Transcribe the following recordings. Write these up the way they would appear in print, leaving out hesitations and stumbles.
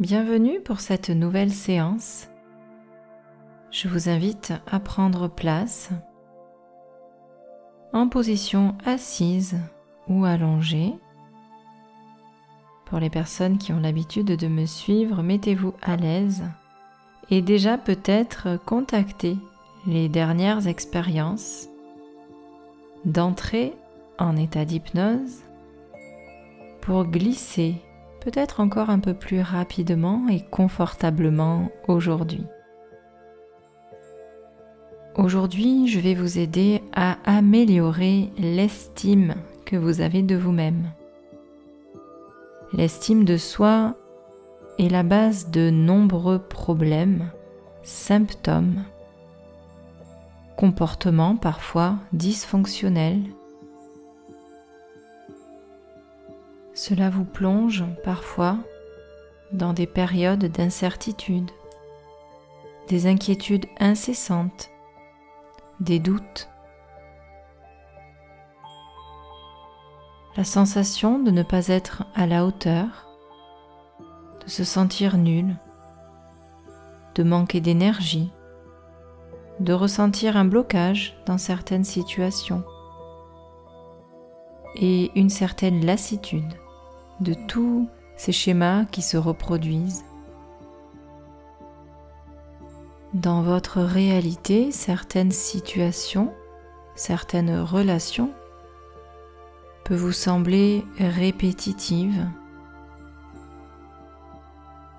Bienvenue pour cette nouvelle séance. Je vous invite à prendre place en position assise ou allongée. Pour les personnes qui ont l'habitude de me suivre, mettez-vous à l'aise et déjà peut-être contactez les dernières expériences d'entrée en état d'hypnose pour glisser peut-être encore un peu plus rapidement et confortablement aujourd'hui. Aujourd'hui, je vais vous aider à améliorer l'estime que vous avez de vous-même. L'estime de soi est la base de nombreux problèmes, symptômes, comportements parfois dysfonctionnels. Cela vous plonge parfois dans des périodes d'incertitude, des inquiétudes incessantes, des doutes, la sensation de ne pas être à la hauteur, de se sentir nul, de manquer d'énergie, de ressentir un blocage dans certaines situations et une certaine lassitude de tous ces schémas qui se reproduisent. Dans votre réalité, certaines situations, certaines relations peuvent vous sembler répétitives,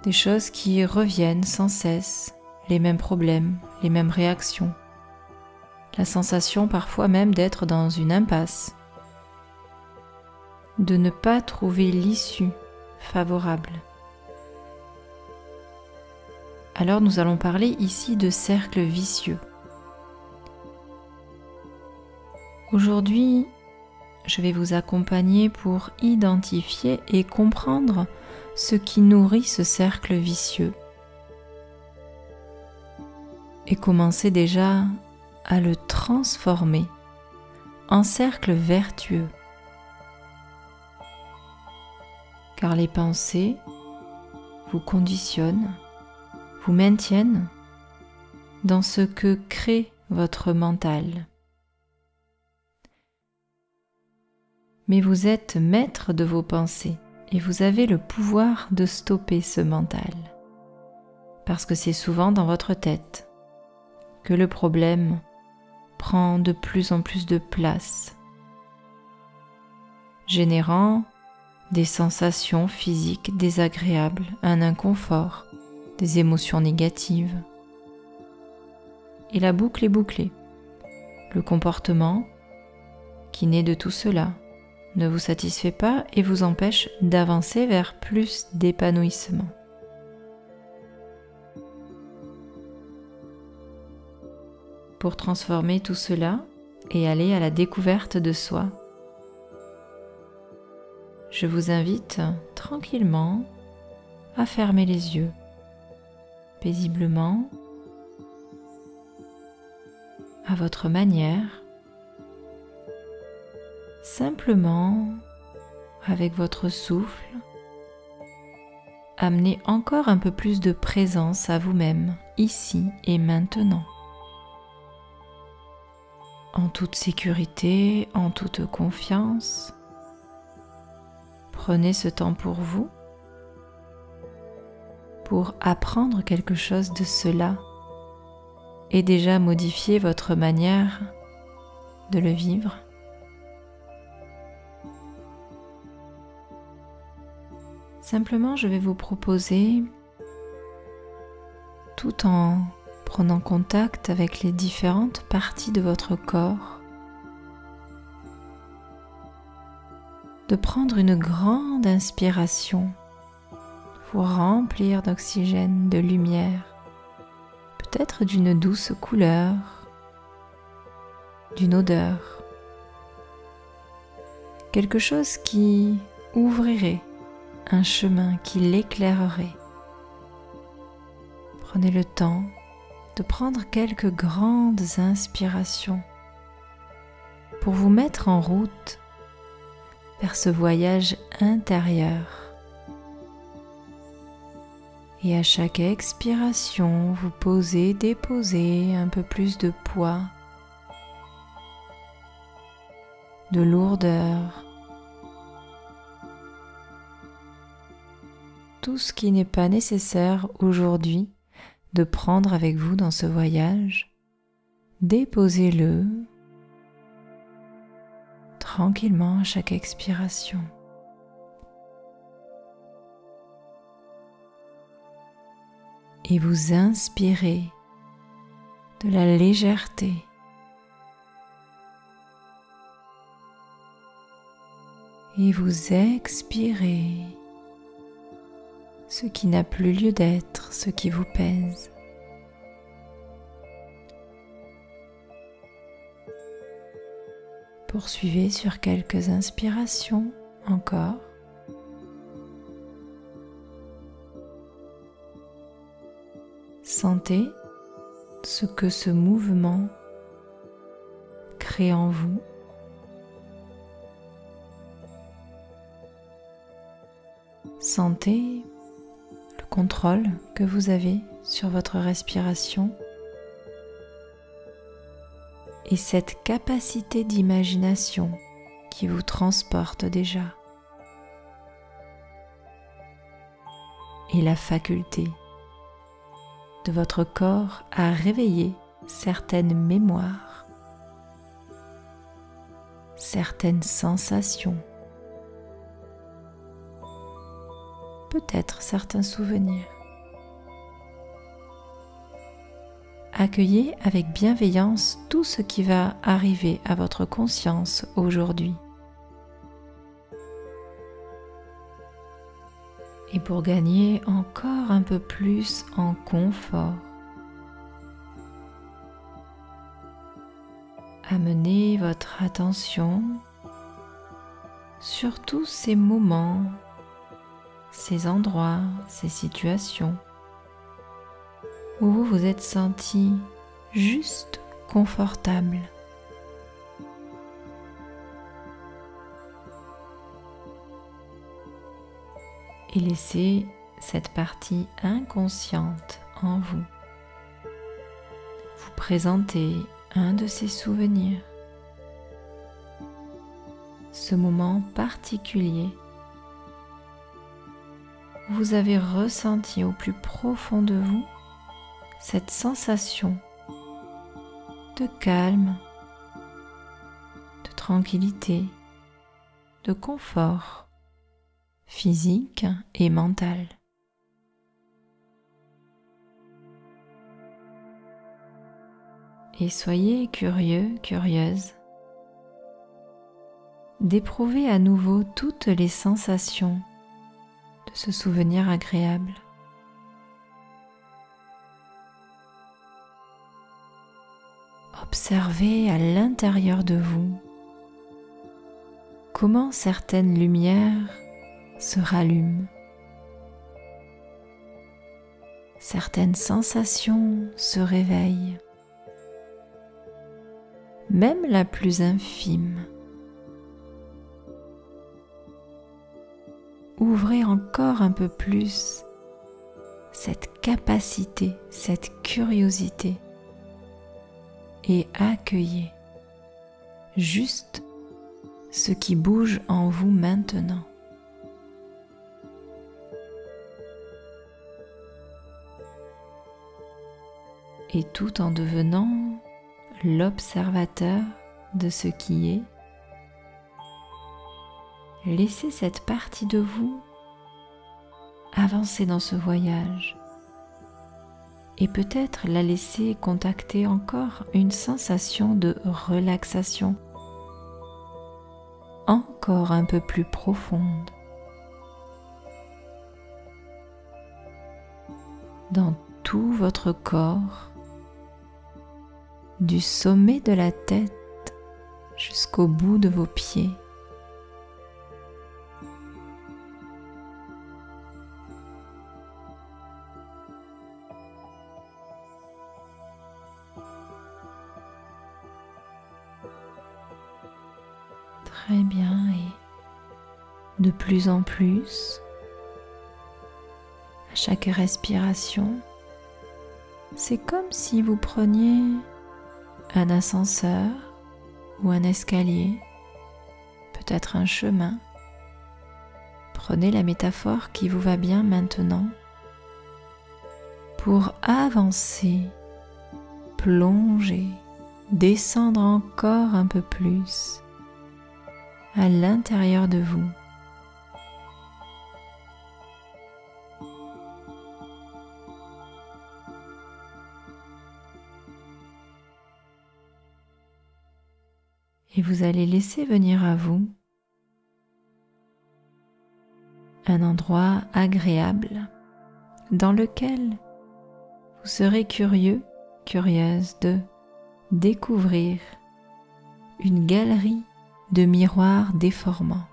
des choses qui reviennent sans cesse, les mêmes problèmes, les mêmes réactions, la sensation parfois même d'être dans une impasse, de ne pas trouver l'issue favorable. Alors nous allons parler ici de cercle vicieux. Aujourd'hui, je vais vous accompagner pour identifier et comprendre ce qui nourrit ce cercle vicieux et commencer déjà à le transformer en cercle vertueux. Car les pensées vous conditionnent, vous maintiennent dans ce que crée votre mental. Mais vous êtes maître de vos pensées et vous avez le pouvoir de stopper ce mental. Parce que c'est souvent dans votre tête que le problème prend de plus en plus de place, générant des sensations physiques désagréables, un inconfort, des émotions négatives. Et la boucle est bouclée. Le comportement qui naît de tout cela ne vous satisfait pas et vous empêche d'avancer vers plus d'épanouissement. Pour transformer tout cela et aller à la découverte de soi, je vous invite tranquillement à fermer les yeux, paisiblement, à votre manière, simplement avec votre souffle, amenez encore un peu plus de présence à vous-même, ici et maintenant. En toute sécurité, en toute confiance. Prenez ce temps pour vous, pour apprendre quelque chose de cela et déjà modifier votre manière de le vivre. Simplement, je vais vous proposer, tout en prenant contact avec les différentes parties de votre corps, de prendre une grande inspiration, vous remplir d'oxygène, de lumière, peut-être d'une douce couleur, d'une odeur, quelque chose qui ouvrirait un chemin, qui l'éclairerait. Prenez le temps de prendre quelques grandes inspirations pour vous mettre en route vers ce voyage intérieur Et à chaque expiration, vous posez, déposez un peu plus de poids, de lourdeur, tout ce qui n'est pas nécessaire aujourd'hui de prendre avec vous dans ce voyage, déposez-le tranquillement à chaque expiration. Et vous inspirez de la légèreté. Et vous expirez ce qui n'a plus lieu d'être, ce qui vous pèse. Poursuivez sur quelques inspirations encore. Sentez ce que ce mouvement crée en vous. Sentez le contrôle que vous avez sur votre respiration et cette capacité d'imagination qui vous transporte déjà et la faculté de votre corps à réveiller certaines mémoires, certaines sensations, peut-être certains souvenirs. Accueillez avec bienveillance tout ce qui va arriver à votre conscience aujourd'hui. Et pour gagner encore un peu plus en confort, amenez votre attention sur tous ces moments, ces endroits, ces situations où vous vous êtes senti juste confortable. Et laissez cette partie inconsciente en vous vous présenter un de ces souvenirs, ce moment particulier où vous avez ressenti au plus profond de vous cette sensation de calme, de tranquillité, de confort physique et mental. Et soyez curieux, curieuse d'éprouver à nouveau toutes les sensations de ce souvenir agréable. Observez à l'intérieur de vous comment certaines lumières se rallument, certaines sensations se réveillent, même la plus infime. Ouvrez encore un peu plus cette capacité, cette curiosité et accueillez juste ce qui bouge en vous maintenant. Et tout en devenant l'observateur de ce qui est, laissez cette partie de vous avancer dans ce voyage et peut-être la laisser contacter encore une sensation de relaxation encore un peu plus profonde. Dans tout votre corps, du sommet de la tête jusqu'au bout de vos pieds. Très bien, et de plus en plus, à chaque respiration, c'est comme si vous preniez un ascenseur ou un escalier, peut-être un chemin. Prenez la métaphore qui vous va bien maintenant pour avancer, plonger, descendre encore un peu plus à l'intérieur de vous. Et vous allez laisser venir à vous un endroit agréable dans lequel vous serez curieux, curieuse de découvrir une galerie de miroirs déformants.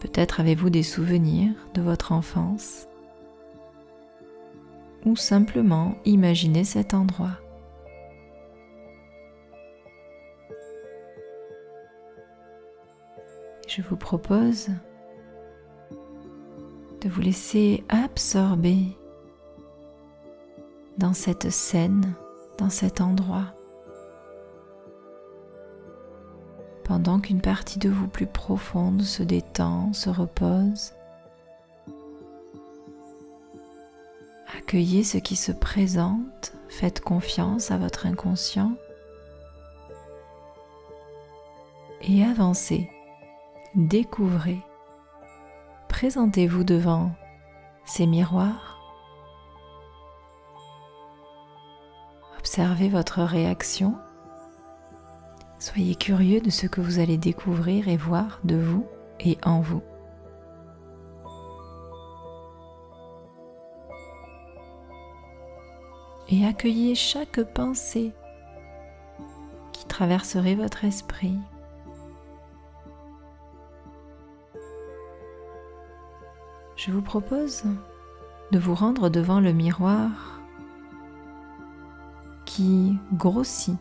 Peut-être avez-vous des souvenirs de votre enfance ou simplement imaginez cet endroit. Je vous propose de vous laisser absorber dans cette scène, dans cet endroit, pendant qu'une partie de vous plus profonde se détend, se repose. Accueillez ce qui se présente, faites confiance à votre inconscient et avancez, découvrez, présentez-vous devant ces miroirs, observez votre réaction, soyez curieux de ce que vous allez découvrir et voir de vous et en vous. Et accueillez chaque pensée qui traverserait votre esprit. Je vous propose de vous rendre devant le miroir qui grossit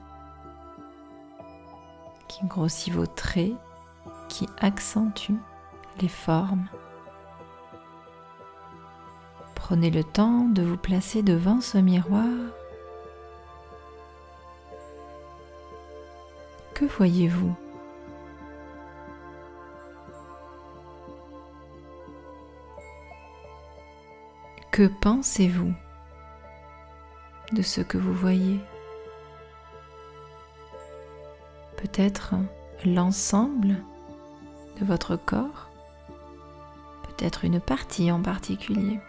vos traits, qui accentue les formes. Prenez le temps de vous placer devant ce miroir. Que voyez-vous ? Que pensez-vous de ce que vous voyez ? Peut-être l'ensemble de votre corps, peut-être une partie en particulier.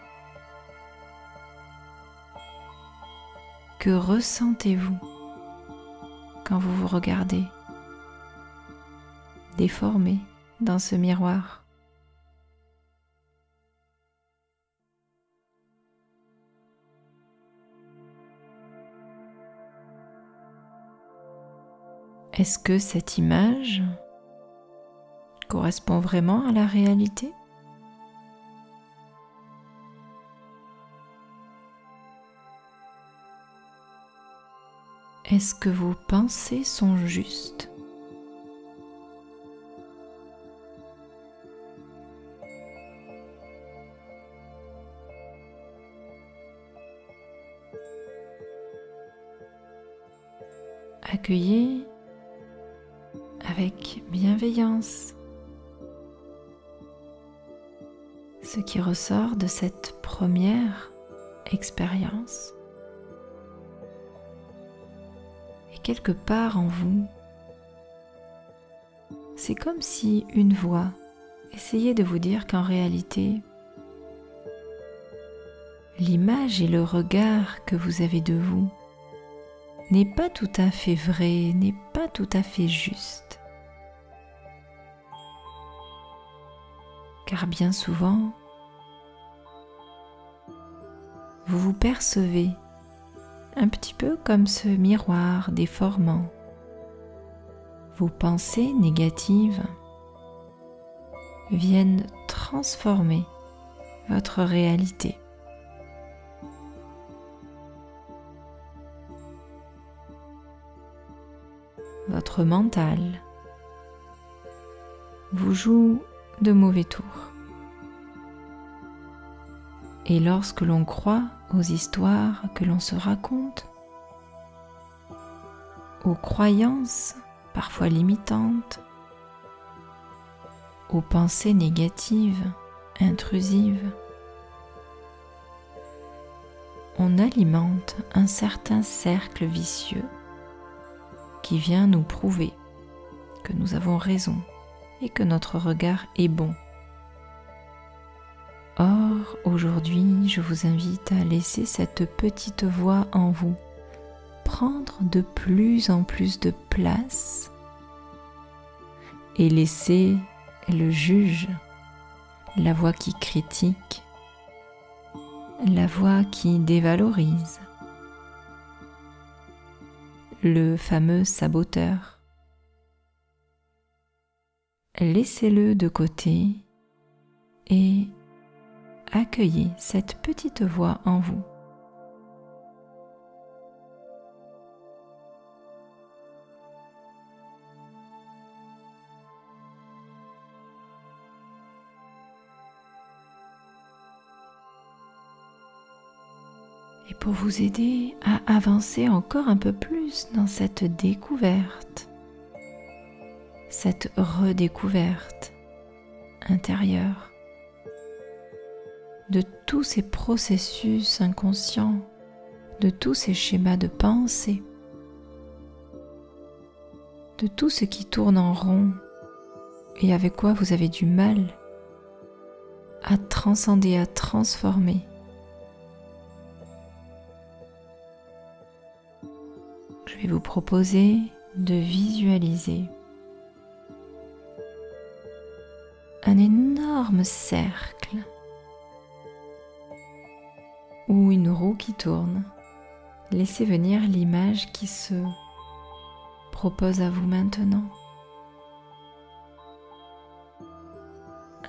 Que ressentez-vous quand vous vous regardez déformé dans ce miroir ? Est-ce que cette image correspond vraiment à la réalité ? Est-ce que vos pensées sont justes ? Accueillez avec bienveillance ce qui ressort de cette première expérience. Et quelque part en vous, c'est comme si une voix essayait de vous dire qu'en réalité, l'image et le regard que vous avez de vous n'est pas tout à fait vrai, n'est pas tout à fait juste. Car bien souvent, vous vous percevez un petit peu comme ce miroir déformant. Vos pensées négatives viennent transformer votre réalité. Votre mental vous joue de mauvais tours. Et lorsque l'on croit aux histoires que l'on se raconte, aux croyances parfois limitantes, aux pensées négatives, intrusives, on alimente un certain cercle vicieux qui vient nous prouver que nous avons raison et que notre regard est bon. Or, aujourd'hui, je vous invite à laisser cette petite voix en vous prendre de plus en plus de place et laisser le juge, la voix qui critique, la voix qui dévalorise, le fameux saboteur. Laissez-le de côté et accueillez cette petite voix en vous. Et pour vous aider à avancer encore un peu plus dans cette découverte, cette redécouverte intérieure de tous ces processus inconscients, de tous ces schémas de pensée, de tout ce qui tourne en rond et avec quoi vous avez du mal à transcender, à transformer. Je vais vous proposer de visualiser un énorme cercle ou une roue qui tourne. Laissez venir l'image qui se propose à vous maintenant.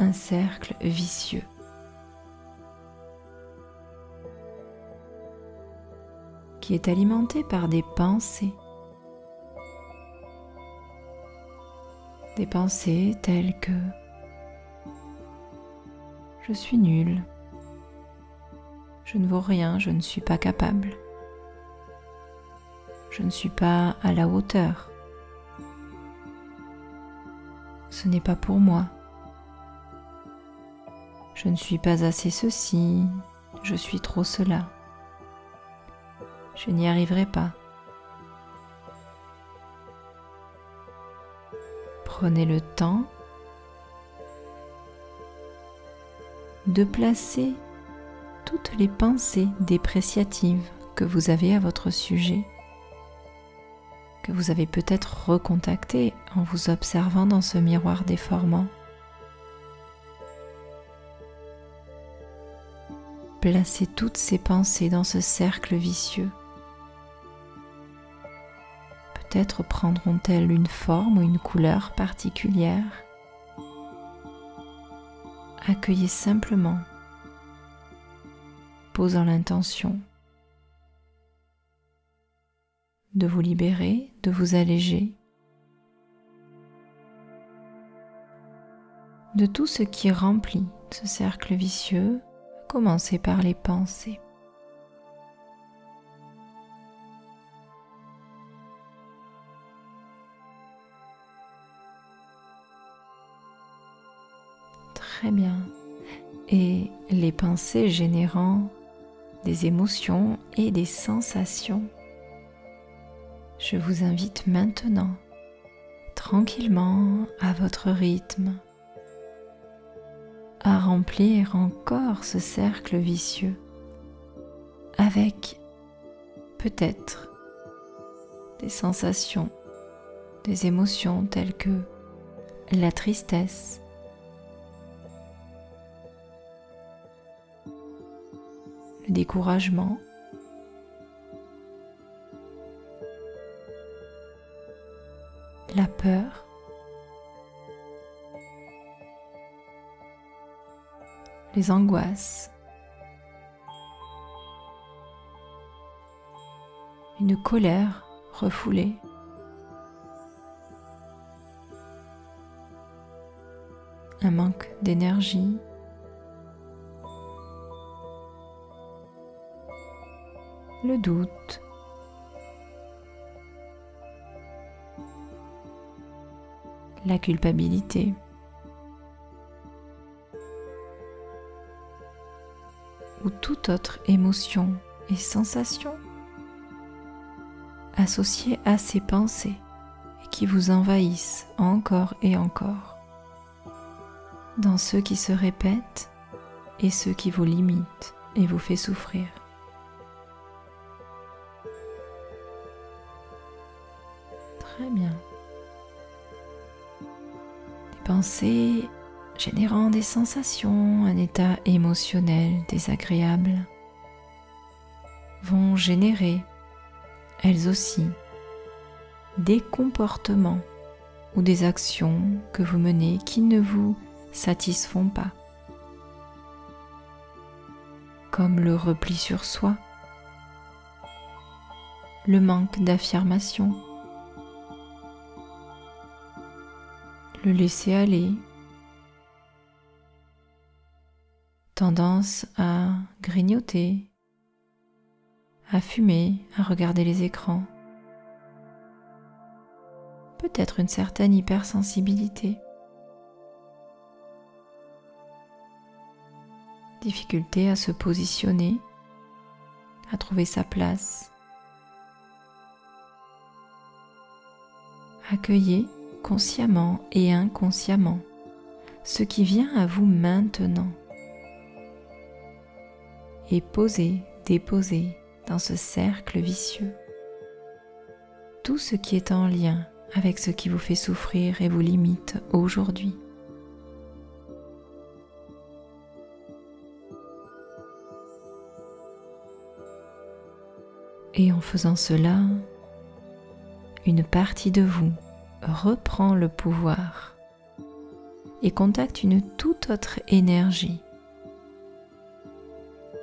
Un cercle vicieux. Qui est alimenté par des pensées. Des pensées telles que je suis nul, je ne vaux rien, je ne suis pas capable, je ne suis pas à la hauteur, ce n'est pas pour moi, je ne suis pas assez ceci, je suis trop cela. Je n'y arriverai pas. Prenez le temps de placer toutes les pensées dépréciatives que vous avez à votre sujet, que vous avez peut-être recontactées en vous observant dans ce miroir déformant. Placez toutes ces pensées dans ce cercle vicieux. Peut-être prendront-elles une forme ou une couleur particulière. Accueillez simplement, posant l'intention de vous libérer, de vous alléger de tout ce qui remplit ce cercle vicieux. Commencez par les pensées. Très bien. Et les pensées générant des émotions et des sensations. Je vous invite maintenant, tranquillement, à votre rythme, à remplir encore ce cercle vicieux avec peut-être des sensations, des émotions telles que la tristesse, le découragement, la peur, les angoisses, une colère refoulée, un manque d'énergie, le doute, la culpabilité, ou toute autre émotion et sensation associée à ces pensées et qui vous envahissent encore et encore, dans ceux qui se répètent et ceux qui vous limitent et vous fait souffrir. Très bien. Des pensées générant des sensations, un état émotionnel désagréable, vont générer, elles aussi, des comportements ou des actions que vous menez qui ne vous satisfont pas, comme le repli sur soi, le manque d'affirmation, le laisser-aller, tendance à grignoter, à fumer, à regarder les écrans, peut-être une certaine hypersensibilité, difficulté à se positionner, à trouver sa place. Accueillez consciemment et inconsciemment ce qui vient à vous maintenant et posez, déposez dans ce cercle vicieux tout ce qui est en lien avec ce qui vous fait souffrir et vous limite aujourd'hui. Et en faisant cela, une partie de vous reprend le pouvoir et contacte une toute autre énergie,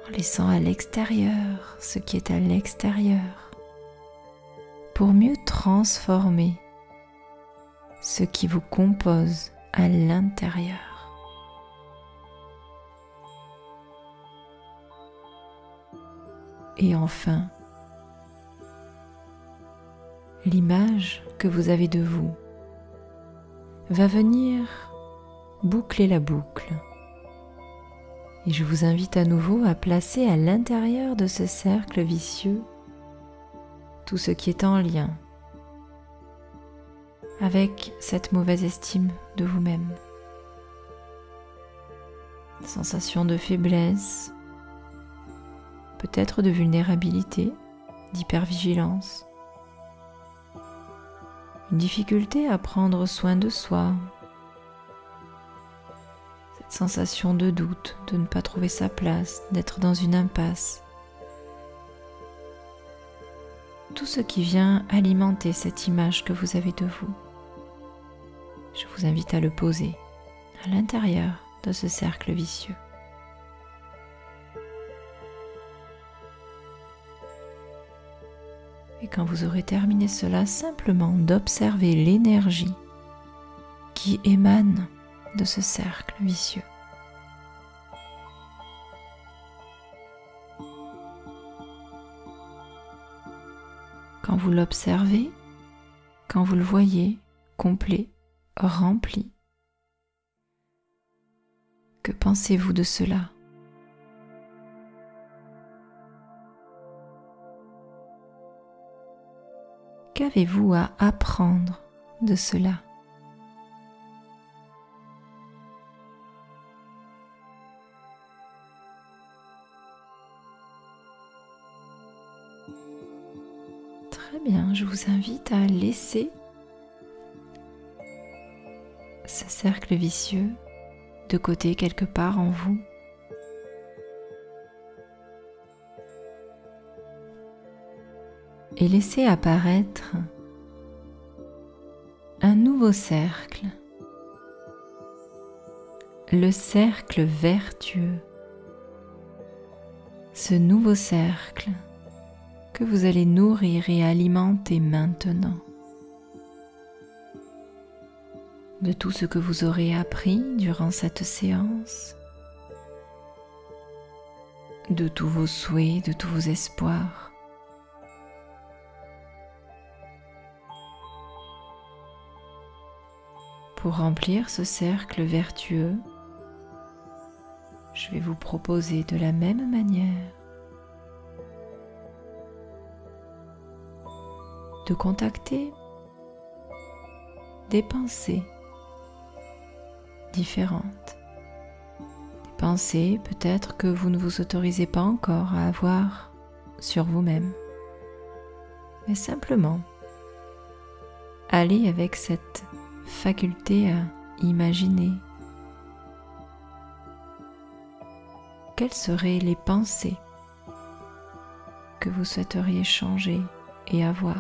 en laissant à l'extérieur ce qui est à l'extérieur, pour mieux transformer ce qui vous compose à l'intérieur. Et enfin, l'image que vous avez de vous va venir boucler la boucle. Et je vous invite à nouveau à placer à l'intérieur de ce cercle vicieux tout ce qui est en lien avec cette mauvaise estime de vous-même. Sensation de faiblesse, peut-être de vulnérabilité, d'hypervigilance, une difficulté à prendre soin de soi, cette sensation de doute, de ne pas trouver sa place, d'être dans une impasse. Tout ce qui vient alimenter cette image que vous avez de vous, je vous invite à le poser à l'intérieur de ce cercle vicieux. Et quand vous aurez terminé cela, simplement d'observer l'énergie qui émane de ce cercle vicieux. Quand vous l'observez, quand vous le voyez complet, rempli, que pensez-vous de cela ? Qu'avez-vous à apprendre de cela ? Très bien, je vous invite à laisser ce cercle vicieux de côté quelque part en vous. Et laissez apparaître un nouveau cercle, le cercle vertueux, ce nouveau cercle que vous allez nourrir et alimenter maintenant. de tout ce que vous aurez appris durant cette séance, de tous vos souhaits, de tous vos espoirs. Pour remplir ce cercle vertueux, je vais vous proposer de la même manière de contacter des pensées différentes. Des pensées peut-être que vous ne vous autorisez pas encore à avoir sur vous-même. Mais simplement, allez avec cette faculté à imaginer quelles seraient les pensées que vous souhaiteriez changer et avoir.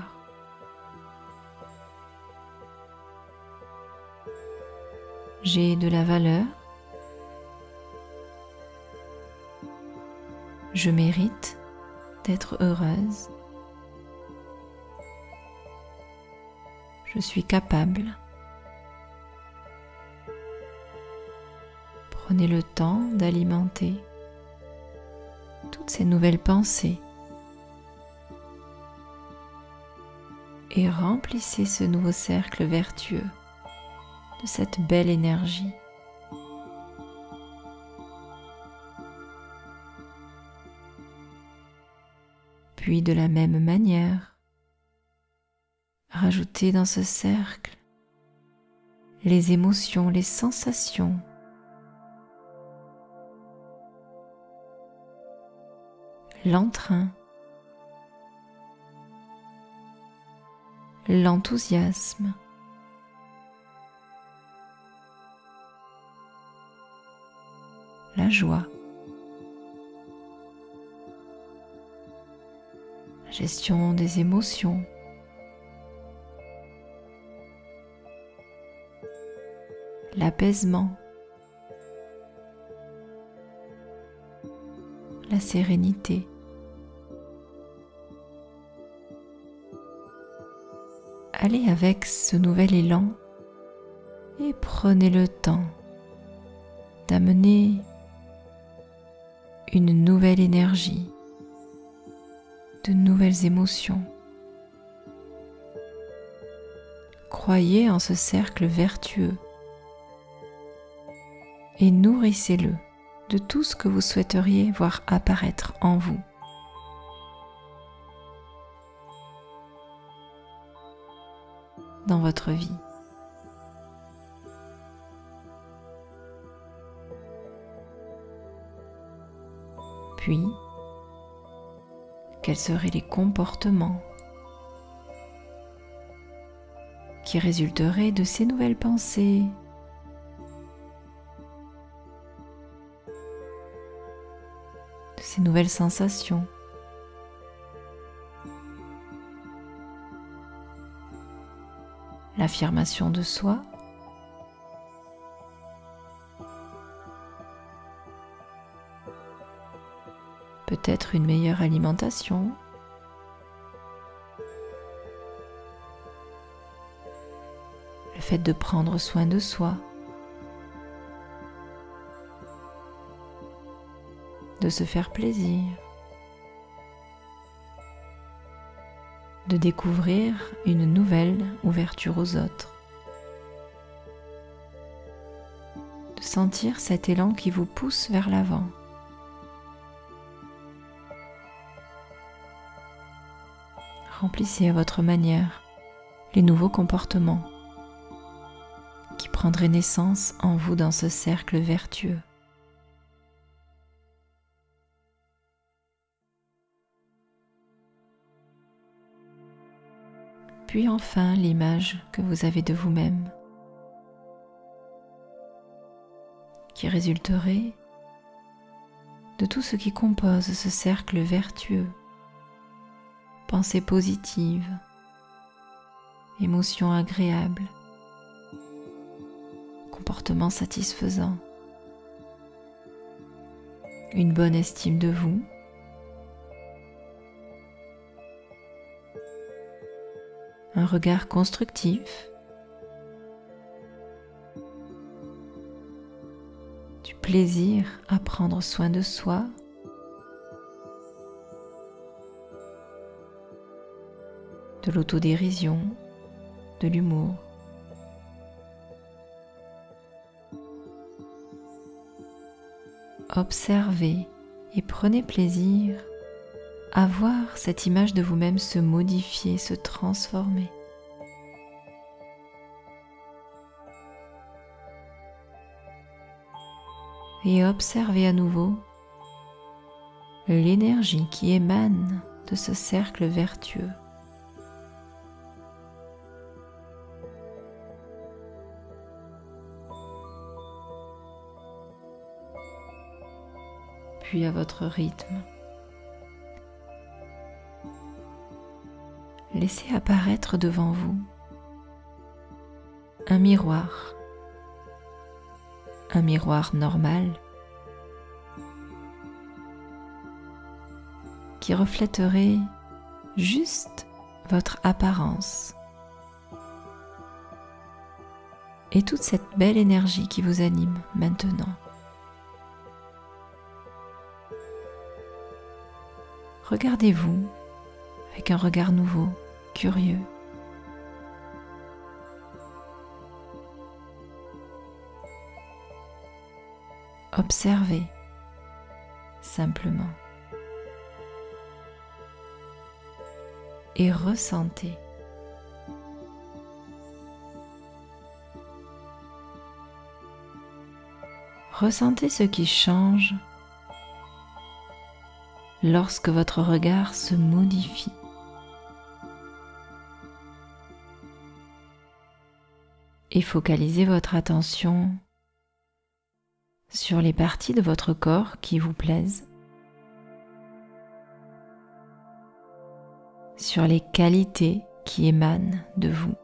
J'ai de la valeur, je mérite d'être heureuse, je suis capable. Prenez le temps d'alimenter toutes ces nouvelles pensées et remplissez ce nouveau cercle vertueux de cette belle énergie. Puis de la même manière, rajoutez dans ce cercle les émotions, les sensations, l'entrain, l'enthousiasme, la joie, la gestion des émotions, l'apaisement, la sérénité. Allez avec ce nouvel élan et prenez le temps d'amener une nouvelle énergie, de nouvelles émotions. Croyez en ce cercle vertueux et nourrissez-le de tout ce que vous souhaiteriez voir apparaître en vous. Dans votre vie. Puis, quels seraient les comportements qui résulteraient de ces nouvelles pensées, de ces nouvelles sensations? L'affirmation de soi, peut-être une meilleure alimentation, le fait de prendre soin de soi, de se faire plaisir, de découvrir une nouvelle ouverture aux autres, de sentir cet élan qui vous pousse vers l'avant. Remplissez à votre manière les nouveaux comportements qui prendraient naissance en vous dans ce cercle vertueux. Puis enfin l'image que vous avez de vous-même, qui résulterait de tout ce qui compose ce cercle vertueux. Pensées positives, émotions agréables, comportements satisfaisants, une bonne estime de vous, un regard constructif, plaisir à prendre soin de soi, de l'autodérision, de l'humour. Observez et prenez plaisir à voir cette image de vous-même se modifier, se transformer. Et observez à nouveau l'énergie qui émane de ce cercle vertueux. Puis à votre rythme, laissez apparaître devant vous un miroir normal qui reflèterait juste votre apparence et toute cette belle énergie qui vous anime maintenant. Regardez-vous avec un regard nouveau, curieux. Observez simplement et ressentez. Ressentez ce qui change lorsque votre regard se modifie. Et focalisez votre attention sur les parties de votre corps qui vous plaisent, sur les qualités qui émanent de vous.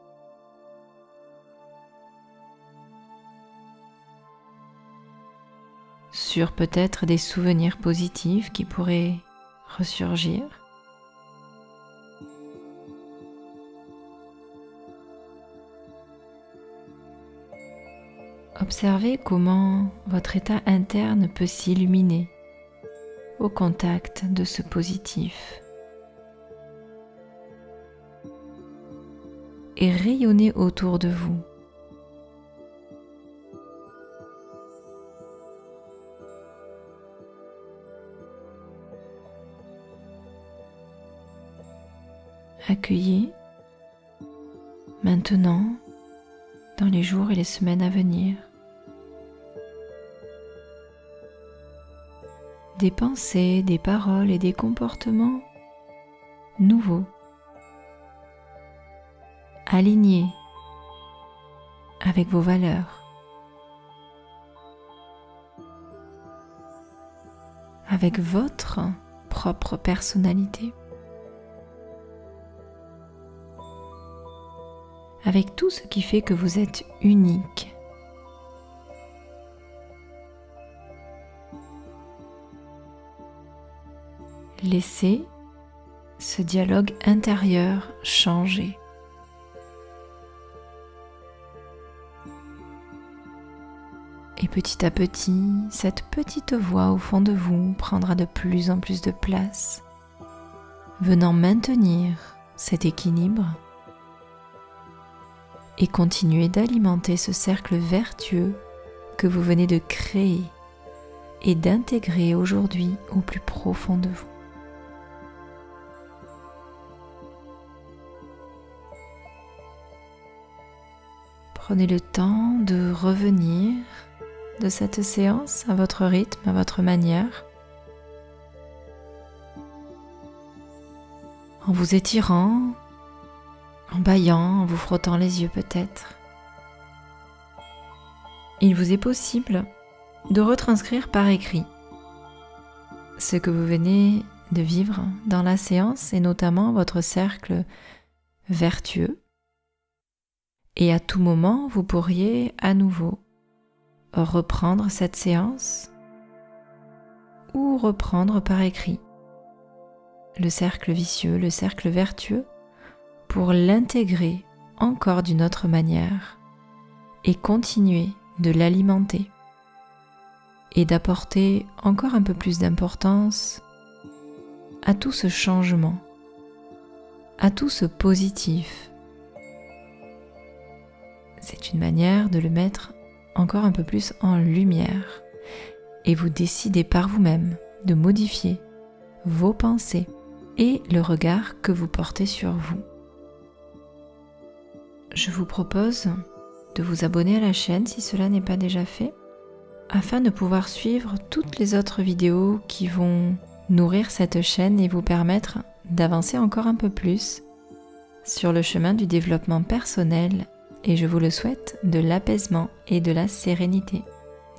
Sur peut-être des souvenirs positifs qui pourraient ressurgir. Observez comment votre état interne peut s'illuminer au contact de ce positif et rayonner autour de vous. Accueillez maintenant, dans les jours et les semaines à venir, des pensées, des paroles et des comportements nouveaux, alignés avec vos valeurs, avec votre propre personnalité, avec tout ce qui fait que vous êtes unique. Laissez ce dialogue intérieur changer. Et petit à petit, cette petite voix au fond de vous prendra de plus en plus de place, venant maintenir cet équilibre et continuer d'alimenter ce cercle vertueux que vous venez de créer et d'intégrer aujourd'hui au plus profond de vous. Prenez le temps de revenir de cette séance à votre rythme, à votre manière, en vous étirant, en bâillant, en vous frottant les yeux peut-être. Il vous est possible de retranscrire par écrit ce que vous venez de vivre dans la séance et notamment votre cercle vertueux. Et à tout moment, vous pourriez à nouveau reprendre cette séance ou reprendre par écrit le cercle vicieux, le cercle vertueux, pour l'intégrer encore d'une autre manière et continuer de l'alimenter et d'apporter encore un peu plus d'importance à tout ce changement, à tout ce positif. C'est une manière de le mettre encore un peu plus en lumière et vous décidez par vous-même de modifier vos pensées et le regard que vous portez sur vous. Je vous propose de vous abonner à la chaîne si cela n'est pas déjà fait, afin de pouvoir suivre toutes les autres vidéos qui vont nourrir cette chaîne et vous permettre d'avancer encore un peu plus sur le chemin du développement personnel et, je vous le souhaite, de l'apaisement et de la sérénité.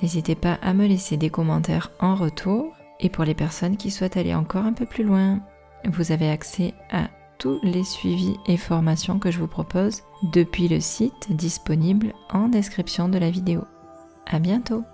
N'hésitez pas à me laisser des commentaires en retour et pour les personnes qui souhaitent aller encore un peu plus loin, vous avez accès à tous les suivis et formations que je vous propose depuis le site disponible en description de la vidéo. À bientôt!